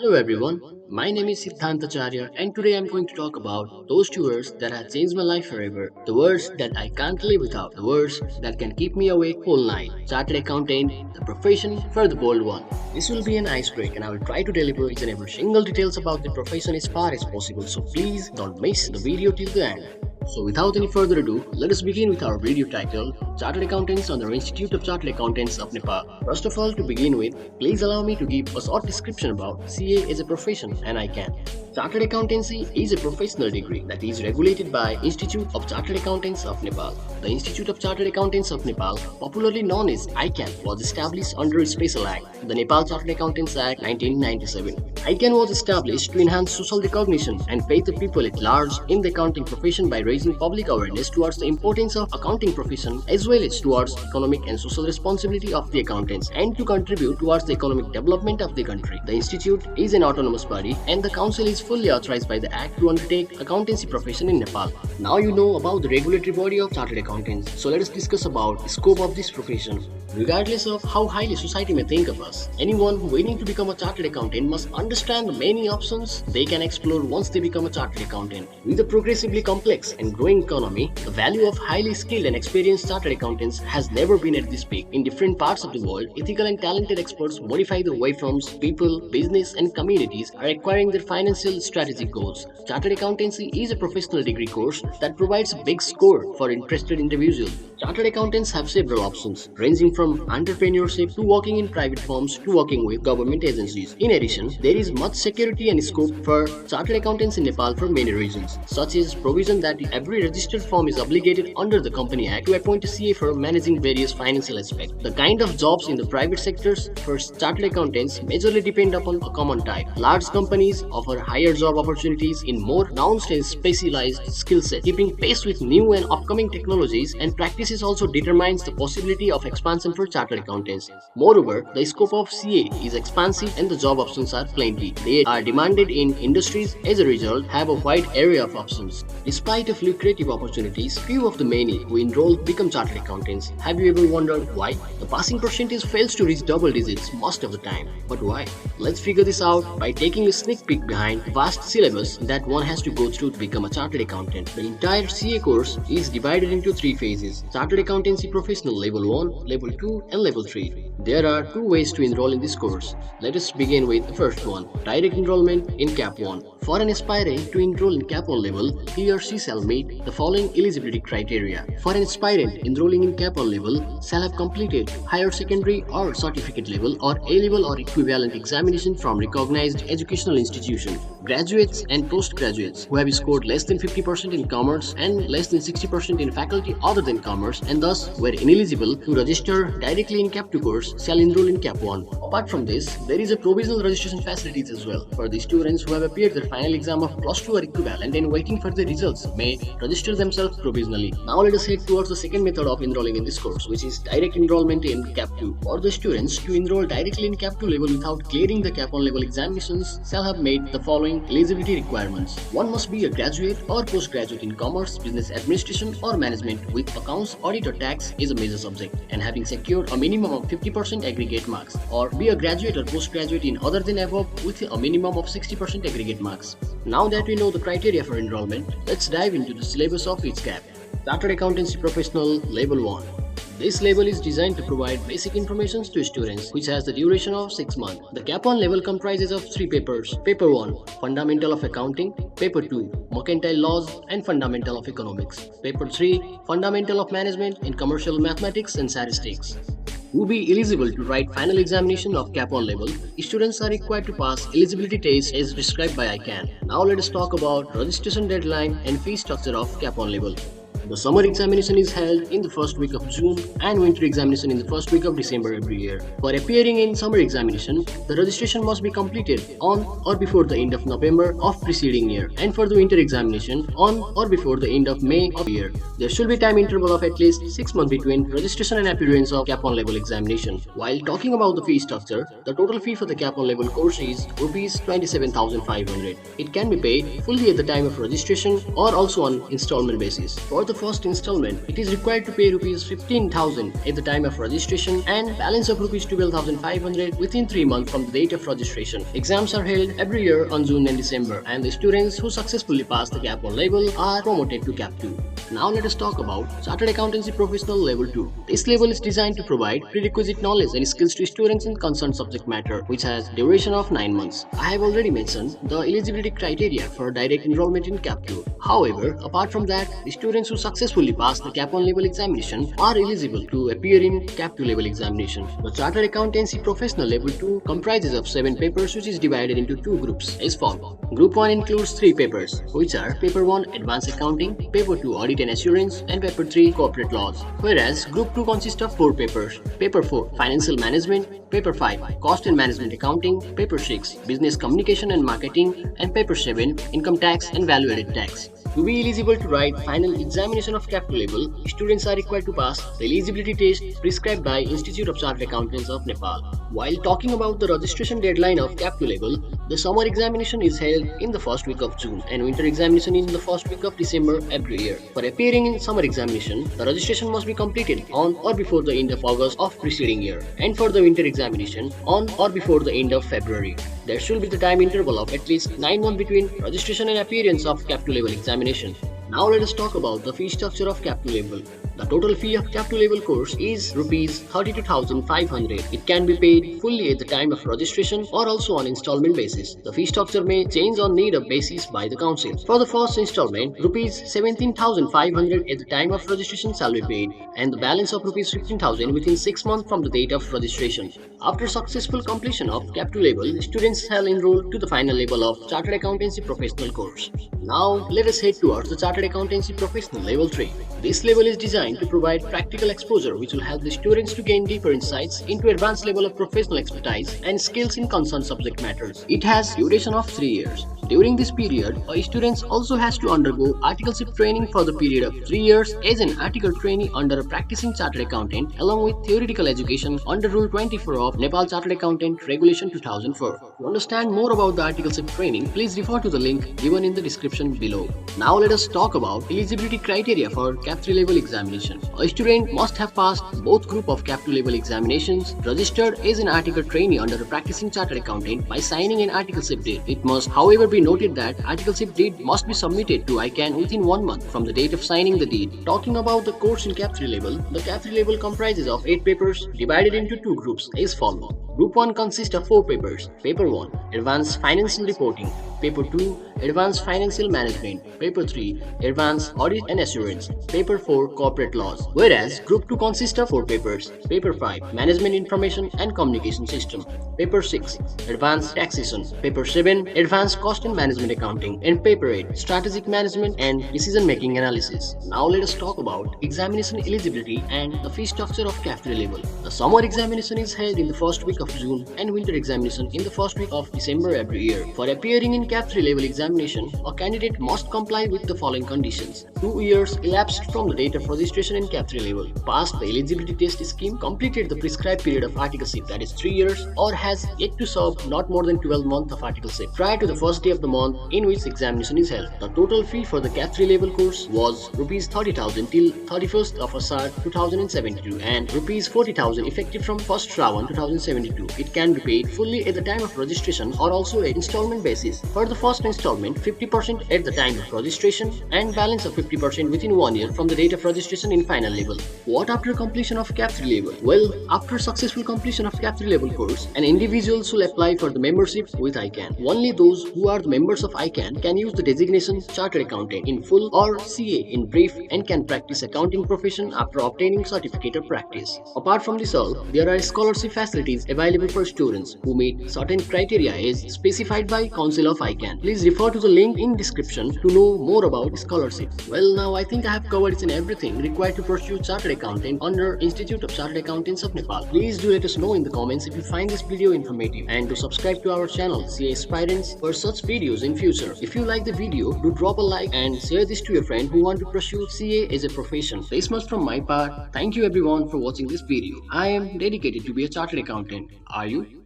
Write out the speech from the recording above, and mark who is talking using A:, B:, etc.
A: Hello everyone, my name is Siddhant Acharya and today I'm going to talk about those two words that have changed my life forever. The words that I can't live without. The words that can keep me awake whole night. Chartered Accountant, the profession for the bold one. This will be an icebreaker and I will try to deliver each and every single details about the profession as far as possible. So please don't miss the video till the end. So without any further ado, let us begin with our video titled Chartered Accountants under Institute of Chartered Accountants of Nepal. First of all, to begin with, please allow me to give a short description about CA as a profession and ICAN. Chartered Accountancy is a professional degree that is regulated by Institute of Chartered Accountants of Nepal. The Institute of Chartered Accountants of Nepal, popularly known as ICAN, was established under a special act, the Nepal Chartered Accountants Act 1997. ICAN was established to enhance social recognition and faith of people at large in the accounting profession by raising public awareness towards the importance of accounting profession as well as towards economic and social responsibility of the accountants and to contribute towards the economic development of the country. The institute is an autonomous body and the council is fully authorized by the act to undertake accountancy profession in Nepal. Now you know about the regulatory body of chartered accountants, so let us discuss about the scope of this profession. Regardless of how highly society may think of us, anyone waiting to become a chartered accountant must understand the many options they can explore once they become a chartered accountant. With a progressively complex and growing economy, the value of highly skilled and experienced chartered accountants has never been at this peak. In different parts of the world, ethical and talented experts modify the way firms, people, business, and communities are acquiring their financial strategic goals. Chartered accountancy is a professional degree course that provides a big score for interested individuals. Chartered accountants have several options, ranging from entrepreneurship to working in private firms to working with government agencies. In addition, there is much security and scope for chartered accountants in Nepal for many reasons, such as provision that every registered firm is obligated under the Company Act to appoint a CA for managing various financial aspects. The kind of jobs in the private sectors for chartered accountants majorly depend upon a common type. Large companies offer higher job opportunities in more nuanced and specialized skill sets. Keeping pace with new and upcoming technologies and practices also determines the possibility of expansion for chartered accountants. Moreover, the scope of CA is expansive and the job options are plenty. They are demanded in industries as a result have a wide area of options. Despite of lucrative opportunities, few of the many who enroll become chartered accountants. Have you ever wondered why? The passing percentage fails to reach double digits most of the time. But why? Let's figure this out by taking a sneak peek behind the vast syllabus that one has to go through to become a chartered accountant. The entire CA course is divided into three phases: Chartered Accountancy Professional Level 1, Level 2 and Level 3. There are two ways to enroll in this course. Let us begin with the first one, direct enrollment in Cap 1. For an aspirant to enroll in Cap 1 level, he or she shall meet the following eligibility criteria. For an aspirant enrolling in Cap 1 level shall have completed higher secondary or certificate level or A-level or equivalent examination from recognized educational institution. Graduates and postgraduates who have scored less than 50% in commerce and less than 60% in faculty other than commerce and thus were ineligible to register directly in Cap 2 course shall enroll in Cap 1. Apart from this, there is a provisional registration facilities as well. For the students who have appeared their final exam of plus 2 or equivalent and waiting for the results may register themselves provisionally. Now let us head towards the second method of enrolling in this course, which is direct enrollment in Cap 2. For the students to enroll directly in Cap 2 level without clearing the Cap 1 level examinations shall have made the following eligibility requirements. One must be a graduate or postgraduate in commerce, business administration or management with accounts, audit or tax is a major subject and having secured a minimum of 50% aggregate marks, or be a graduate or postgraduate in other than above with a minimum of 60% aggregate marks. Now that we know the criteria for enrollment, let's dive into the syllabus of each cap. Chartered Accountancy Professional Level 1. This level is designed to provide basic information to students, which has the duration of 6 months. The Cap 1 level comprises of 3 papers. Paper 1, Fundamental of Accounting. Paper 2, Mercantile Laws and Fundamental of Economics. Paper 3, Fundamental of Management in Commercial Mathematics and Statistics. To be eligible to write final examination of Cap 1 level, students are required to pass eligibility tests as prescribed by ICAN. Now let us talk about registration deadline and fee structure of Cap 1 level. The summer examination is held in the first week of June and winter examination in the first week of December every year. For appearing in summer examination, the registration must be completed on or before the end of November of preceding year, and for the winter examination on or before the end of May of the year. There should be time interval of at least 6 months between registration and appearance of Cap 1 level examination. While talking about the fee structure, the total fee for the Cap 1 level course is Rs 27,500. It can be paid fully at the time of registration or also on installment basis. For the first installment, it is required to pay rupees 15,000 at the time of registration and balance of rupees 12,500 within 3 months from the date of registration. Exams are held every year on June and December, and the students who successfully pass the Cap 1 level are promoted to Cap 2. Now let us talk about Chartered Accountancy Professional Level 2. This level is designed to provide prerequisite knowledge and skills to students in concerned subject matter, which has duration of 9 months. I have already mentioned the eligibility criteria for direct enrollment in Cap 2. However, apart from that, the students who successfully pass the Cap 1 level examination are eligible to appear in Cap 2 level examination. The Chartered Accountancy Professional Level 2 comprises of 7 papers, which is divided into 2 groups as follows. Group 1 includes 3 papers, which are Paper 1 Advanced Accounting, Paper 2 Audit and Assurance, and Paper 3 Corporate Laws. Whereas Group 2 consists of 4 papers, Paper 4 Financial Management, Paper 5 Cost and Management Accounting, Paper 6 Business Communication and Marketing, and Paper 7 Income Tax and Value Added Tax. To be eligible to write final examination of Cap 2 level, students are required to pass the eligibility test prescribed by Institute of Chartered Accountants of Nepal. While talking about the registration deadline of Cap 2 level, the summer examination is held in the first week of June and winter examination in the first week of December every year. For appearing in summer examination, the registration must be completed on or before the end of August of preceding year, and for the winter examination on or before the end of February. There should be the time interval of at least 9 months between registration and appearance of Cap 2 level examination. Now let us talk about the fee structure of Cap 2 level. The total fee of Cap 2 level course is rupees 32,500. It can be paid fully at the time of registration or also on installment basis. The fee structure may change on need of basis by the council. For the first installment, rupees 17,500 at the time of registration shall be paid, and the balance of rupees 15,000 within 6 months from the date of registration. After successful completion of Cap 2 level, students shall enroll to the final level of Chartered Accountancy Professional course. Now let us head towards the Chartered Accountancy Professional Level 3. This level is designed to provide practical exposure, which will help the students to gain deeper insights into advanced level of professional expertise and skills in concerned subject matters. It has duration of 3 years. During this period, a student also has to undergo articleship training for the period of 3 years as an article trainee under a practicing chartered accountant, along with theoretical education under Rule 24 of Nepal Chartered Accountant Regulation 2004. To understand more about the articleship training, please refer to the link given in the description below. Now let us talk about eligibility criteria for Cap 3 level examination. A student must have passed both group of Cap 2 level examinations, registered as an article trainee under a practicing chartered accountant by signing an articleship deed. It must, however, be noted that articleship deed must be submitted to ICAN within 1 month from the date of signing the deed. Talking about the course in Cap 3 level, the Cap 3 level comprises of 8 papers divided into 2 groups as follows. Group 1 consists of 4 papers. Paper 1 Advanced Financial Reporting, Paper 2 Advanced Financial Management, Paper 3 Advanced Audit and Assurance, Paper 4 Corporate Laws. Whereas Group 2 consists of 4 papers. Paper 5 Management Information and Communication System, Paper 6 Advanced Taxation, Paper 7 Advanced Cost and Management Accounting, and Paper 8 Strategic Management and Decision Making Analysis. Now let us talk about examination eligibility and the fee structure of Cap 3 level. The summer examination is held in the first week of June and winter examination in the first week of December every year. For appearing in Cap 3 level examination, a candidate must comply with the following conditions. 2 years elapsed from the date of registration in Cap 3 level, passed the eligibility test scheme, completed the prescribed period of articleship, that is 3 years, or has yet to serve not more than 12 months of articleship prior to the first day of the month in which examination is held. The total fee for the Cap 3 level course was rupees 30,000 till 31st of Asar 2072 and rupees 40,000 effective from 1st Shravan 2072. It can be paid fully at the time of registration or also at installment basis. For the first installment, 50% at the time of registration and balance of 50% within 1 year from the date of registration in final level. What after completion of Cap 3 level? Well, after successful completion of Cap 3 level course, an individual should apply for the membership with ICAN. Only those who are the members of ICAN can use the designation Chartered Accountant in full or CA in brief and can practice accounting profession after obtaining certificate of practice. Apart from this all, there are scholarship facilities available for students who meet certain criteria as specified by Council of ICAN. Please refer to the link in description to know more about scholarship. Well, now I think I have covered each and everything required to pursue Chartered Accountant under Institute of Chartered Accountants of Nepal. Please do let us know in the comments if you find this video informative and to subscribe to our channel CA Aspirants for such videos in future. If you like the video, do drop a like and share this to your friend who want to pursue CA as a profession. This much from my part. Thank you everyone for watching this video. I am dedicated to be a Chartered Accountant. Are you?